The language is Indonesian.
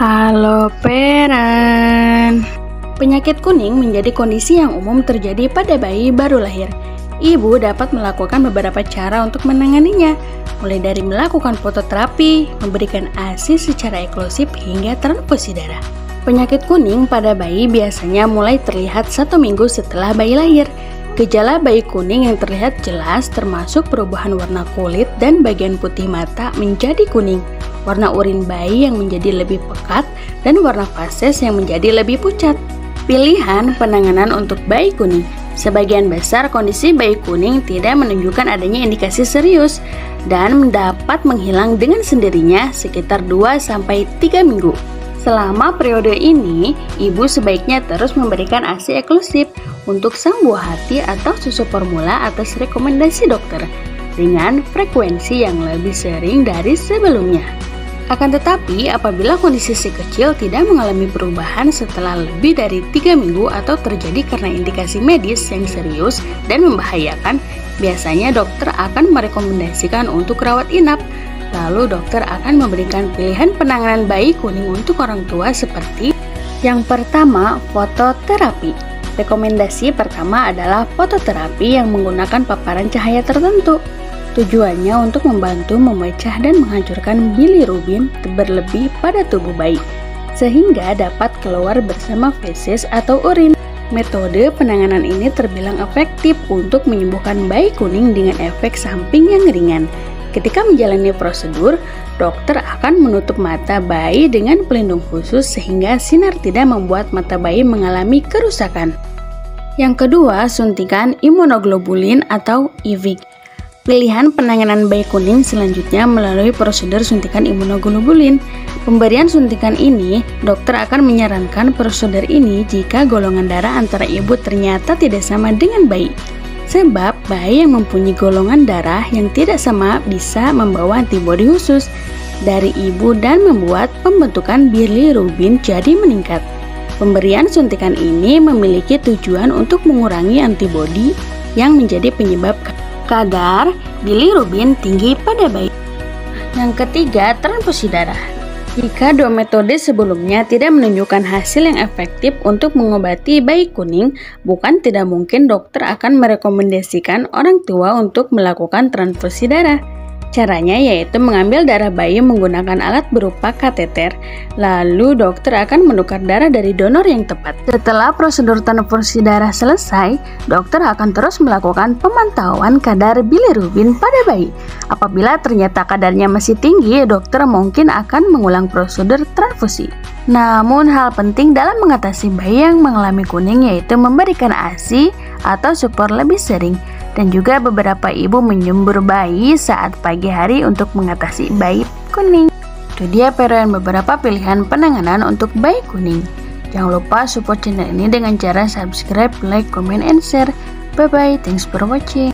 Halo Peran. Penyakit kuning menjadi kondisi yang umum terjadi pada bayi baru lahir. Ibu dapat melakukan beberapa cara untuk menanganinya, mulai dari melakukan fototerapi, memberikan ASI secara eksklusif hingga transfusi darah. Penyakit kuning pada bayi biasanya mulai terlihat 1 minggu setelah bayi lahir. Gejala bayi kuning yang terlihat jelas termasuk perubahan warna kulit dan bagian putih mata menjadi kuning, warna urin bayi yang menjadi lebih pekat, dan warna fases yang menjadi lebih pucat. Pilihan penanganan untuk bayi kuning. Sebagian besar kondisi bayi kuning tidak menunjukkan adanya indikasi serius dan dapat menghilang dengan sendirinya sekitar 2-3 minggu. Selama periode ini, ibu sebaiknya terus memberikan ASI eksklusif untuk sang buah hati atau susu formula atas rekomendasi dokter dengan frekuensi yang lebih sering dari sebelumnya. Akan tetapi, apabila kondisi si kecil tidak mengalami perubahan setelah lebih dari 3 minggu atau terjadi karena indikasi medis yang serius dan membahayakan, biasanya dokter akan merekomendasikan untuk rawat inap. Lalu dokter akan memberikan pilihan penanganan bayi kuning untuk orang tua seperti yang pertama, fototerapi. Rekomendasi pertama adalah fototerapi yang menggunakan paparan cahaya tertentu. Tujuannya untuk membantu memecah dan menghancurkan bilirubin berlebih pada tubuh bayi, sehingga dapat keluar bersama feses atau urin. Metode penanganan ini terbilang efektif untuk menyembuhkan bayi kuning dengan efek samping yang ringan. Ketika menjalani prosedur, dokter akan menutup mata bayi dengan pelindung khusus sehingga sinar tidak membuat mata bayi mengalami kerusakan. Yang kedua, suntikan imunoglobulin atau IV. Pilihan penanganan bayi kuning selanjutnya melalui prosedur suntikan imunoglobulin. Pemberian suntikan ini, dokter akan menyarankan prosedur ini jika golongan darah antara ibu ternyata tidak sama dengan bayi. Sebab bayi yang mempunyai golongan darah yang tidak sama bisa membawa antibodi khusus dari ibu dan membuat pembentukan bilirubin jadi meningkat. Pemberian suntikan ini memiliki tujuan untuk mengurangi antibodi yang menjadi penyebab kadar bilirubin tinggi pada bayi. Yang ketiga, transfusi darah. Jika dua metode sebelumnya tidak menunjukkan hasil yang efektif untuk mengobati bayi kuning, bukan tidak mungkin dokter akan merekomendasikan orang tua untuk melakukan transfusi darah. Caranya yaitu mengambil darah bayi menggunakan alat berupa kateter, lalu dokter akan menukar darah dari donor yang tepat. Setelah prosedur transfusi darah selesai, dokter akan terus melakukan pemantauan kadar bilirubin pada bayi. Apabila ternyata kadarnya masih tinggi, dokter mungkin akan mengulang prosedur transfusi. Namun hal penting dalam mengatasi bayi yang mengalami kuning yaitu memberikan ASI atau support lebih sering. Dan juga beberapa ibu menyembur bayi saat pagi hari untuk mengatasi bayi kuning. Itu dia beberapa pilihan penanganan untuk bayi kuning. Jangan lupa support channel ini dengan cara subscribe, like, comment, and share. Bye bye, thanks for watching.